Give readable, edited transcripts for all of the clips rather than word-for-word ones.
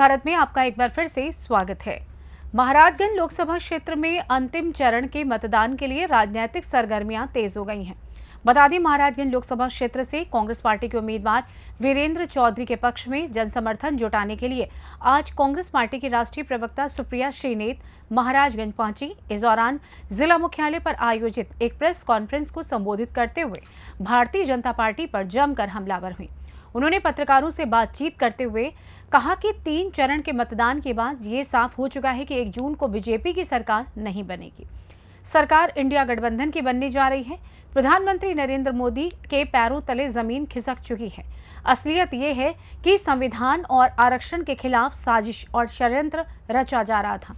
भारत में आपका एक बार फिर से स्वागत है। महाराजगंज लोकसभा क्षेत्र में अंतिम चरण के मतदान के लिए राजनीतिक सरगर्मियां तेज हो गई हैं। बता दें, महाराजगंज लोकसभा क्षेत्र से कांग्रेस पार्टी के उम्मीदवार वीरेंद्र चौधरी के पक्ष में जनसमर्थन जुटाने के लिए आज कांग्रेस पार्टी की राष्ट्रीय प्रवक्ता सुप्रिया श्रीनेत महाराजगंज पहुंची। इस दौरान जिला मुख्यालय पर आयोजित एक प्रेस कॉन्फ्रेंस को संबोधित करते हुए भारतीय जनता पार्टी पर जमकर हमलावर हुई। उन्होंने पत्रकारों से बातचीत करते हुए कहा कि 3 चरण के मतदान के बाद ये साफ हो चुका है कि 1 जून को बीजेपी की सरकार नहीं बनेगी। सरकार इंडिया गठबंधन की बनने जा रही है। प्रधानमंत्री नरेंद्र मोदी के पैरों तले जमीन खिसक चुकी है। असलियत ये है कि संविधान और आरक्षण के खिलाफ साजिश और षड्यंत्र रचा जा रहा था।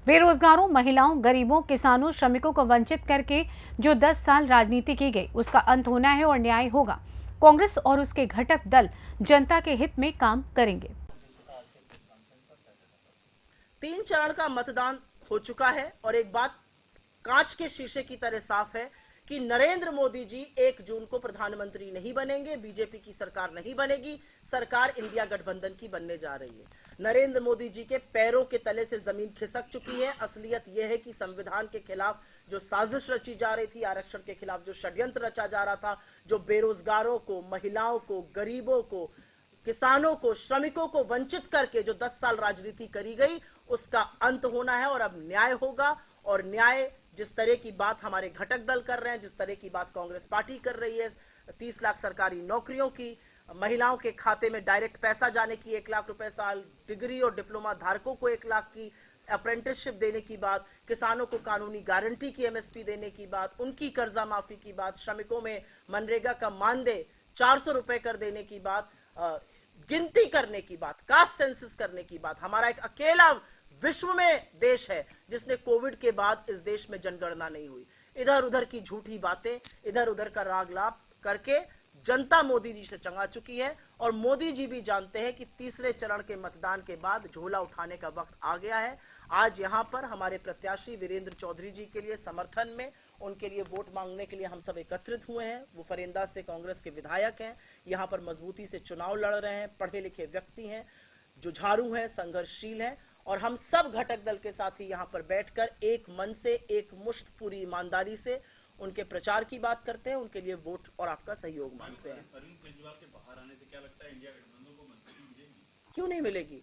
बेरोजगारों, महिलाओं, गरीबों, किसानों, श्रमिकों को वंचित करके जो 10 साल राजनीति की गई, उसका अंत होना है और न्याय होगा। कांग्रेस और उसके घटक दल जनता के हित में काम करेंगे। 3 चरण का मतदान हो चुका है और एक बात कांच के शीशे की तरह साफ है कि नरेंद्र मोदी जी 1 जून को प्रधानमंत्री नहीं बनेंगे, बीजेपी की सरकार नहीं बनेगी, सरकार इंडिया गठबंधन की बनने जा रही है। नरेंद्र मोदी जी के पैरों के तले से जमीन खिसक चुकी है। असलियत यह है कि संविधान के खिलाफ जो साजिश रची जा रही थी, आरक्षण के खिलाफ जो षड्यंत्र रचा जा रहा था, जो बेरोजगारों को, महिलाओं को, गरीबों को, किसानों को, श्रमिकों को वंचित करके जो 10 साल राजनीति करी गई, उसका अंत होना है और अब न्याय होगा। और न्याय जिस तरह की बात हमारे घटक दल कर रहे हैं, जिस तरह की बात कांग्रेस पार्टी कर रही है, 30 लाख सरकारी नौकरियों की, महिलाओं के खाते में डायरेक्ट पैसा जाने की, 1 लाख रुपए साल, डिग्री और डिप्लोमा धारकों को 1 लाख की अप्रेंटिसशिप देने की बात, किसानों को कानूनी गारंटी की एमएसपी देने की बात, उनकी कर्जा माफी की बात, श्रमिकों में मनरेगा का मानदेय 400 रुपए कर देने की बात, गिनती करने की बात, कास्ट सेंसस करने की बात। हमारा एक अकेला विश्व में देश है जिसने कोविड के बाद इस देश में जनगणना नहीं हुई। इधर उधर की झूठी बातें, इधर उधर का रागलाप करके जनता मोदी जी से चंगा चुकी है और मोदी जी भी जानते हैं कि तीसरे चरण के मतदान के बाद झोला उठाने का वक्त आ गया है। आज यहां पर हमारे प्रत्याशी वीरेंद्र चौधरी जी के लिए समर्थन में, उनके लिए वोट मांगने के लिए हम सब एकत्रित हुए हैं। वो फरेंदा से कांग्रेस के विधायक हैं, यहां पर मजबूती से चुनाव लड़ रहे हैं, पढ़े लिखे व्यक्ति हैं, जुझारू हैं, संघर्षशील हैं और हम सब घटक दल के साथ ही यहां पर बैठकर एक मन से, एक मुश्त पूरी ईमानदारी से उनके प्रचार की बात करते हैं, उनके लिए वोट और आपका सहयोग मांगते हैं। अरविंद केजरीवाल के बाहर आने से क्या लगता है इंडिया गठबंधन को मजबूती मिलेगी? क्यों नहीं मिलेगी?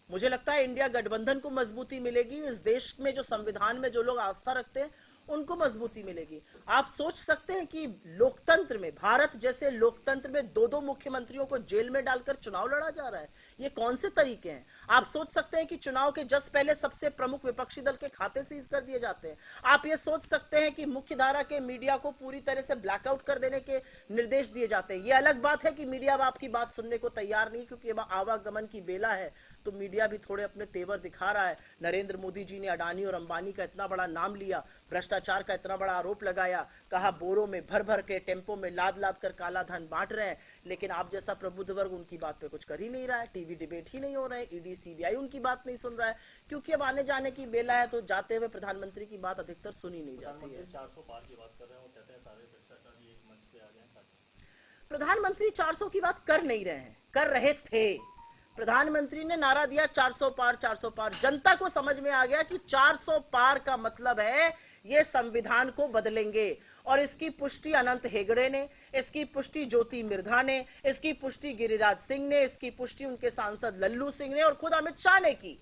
मुझे लगता है इंडिया गठबंधन को मजबूती मिलेगी। इस देश में जो संविधान में जो लोग आस्था रखते हैं उनको मजबूती मिलेगी। आप सोच सकते हैं कि लोकतंत्र में, भारत जैसे लोकतंत्र में 2-2 मुख्यमंत्रियों को जेल में डालकर चुनाव लड़ा जा रहा है। ये कौन से तरीके हैं? आप सोच सकते हैं कि चुनाव के जस्ट पहले सबसे प्रमुख विपक्षी दल के खाते सीज कर दिए जाते हैं। आप ये सोच सकते हैं कि मुख्य धारा के मीडिया को पूरी तरह से ब्लैकआउट कर देने के निर्देश दिए जाते हैं। ये अलग बात है कि मीडिया अब आपकी बात सुनने को तैयार नहीं, क्योंकि अब आवागमन की बेला है तो मीडिया भी थोड़े अपने तेवर दिखा रहा है। नरेंद्र मोदी जी ने अडानी और अंबानी का इतना बड़ा नाम लिया, भ्रष्टाचार का इतना बड़ा आरोप लगाया, कहा बोरों में भर भर के, टेम्पो में लाद लाद कर काला धन बांट रहे हैं, लेकिन आप जैसा प्रबुद्ध वर्ग उनकी बात पे कुछ कर ही नहीं रहा है। टीवी डिबेट ही नहीं हो रहे हैं, ईडी सीबीआई उनकी बात नहीं सुन रहा है, क्योंकि अब आने जाने की बेला है तो जाते हुए प्रधानमंत्री की बात अधिकतर सुनी नहीं जाती है। 400 पार की बात कर रहे हैं, वो कहते हैं सारे भ्रष्टाचारी एक मंच पे आ जाएं। प्रधानमंत्री 400 की बात कर नहीं रहे हैं, कर रहे थे। प्रधानमंत्री ने नारा दिया 400 पार, 400 पार। जनता को समझ में आ गया कि 400 पार का मतलब है ये संविधान को बदलेंगे और इसकी पुष्टि अनंत हेगड़े ने, इसकी पुष्टि ज्योति मिर्धा ने, इसकी पुष्टि गिरिराज सिंह ने, इसकी पुष्टि उनके सांसद लल्लू सिंह ने और खुद अमित शाह ने की।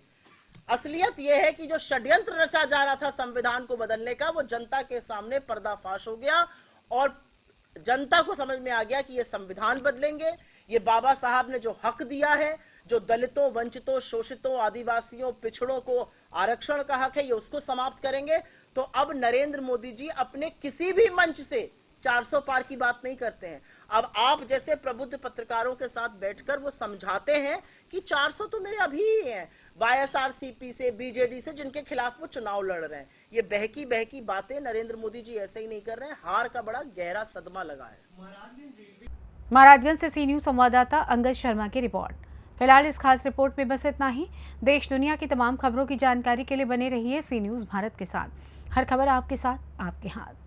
असलियत यह है कि जो षड्यंत्र रचा जा रहा था संविधान को बदलने का, वो जनता के सामने पर्दाफाश हो गया और जनता को समझ में आ गया कि ये संविधान बदलेंगे। ये बाबा साहब ने जो हक दिया है, जो दलितों, वंचितों, शोषितों, आदिवासियों, पिछड़ों को आरक्षण का हक है, ये उसको समाप्त करेंगे। तो अब नरेंद्र मोदी जी अपने किसी भी मंच से 400 पार की बात नहीं करते हैं। अब आप जैसे प्रबुद्ध पत्रकारों के साथ बैठकर वो समझाते हैं कि 400 तो मेरे अभी ही हैं, वाईएसआरसीपी से, बीजेडी से, जिनके खिलाफ वो चुनाव लड़ रहे हैं। ये बहकी बहकी बातें नरेंद्र मोदी जी ऐसे ही नहीं कर रहे हैं। हार का बड़ा गहरा सदमा लगा है। महाराजगंज से सी न्यूज संवाददाता अंगद शर्मा की रिपोर्ट। फिलहाल इस खास रिपोर्ट में बस इतना ही। देश दुनिया की तमाम खबरों की जानकारी के लिए बने रहिए सी न्यूज भारत के साथ। हर खबर आपके साथ, आपके हाथ।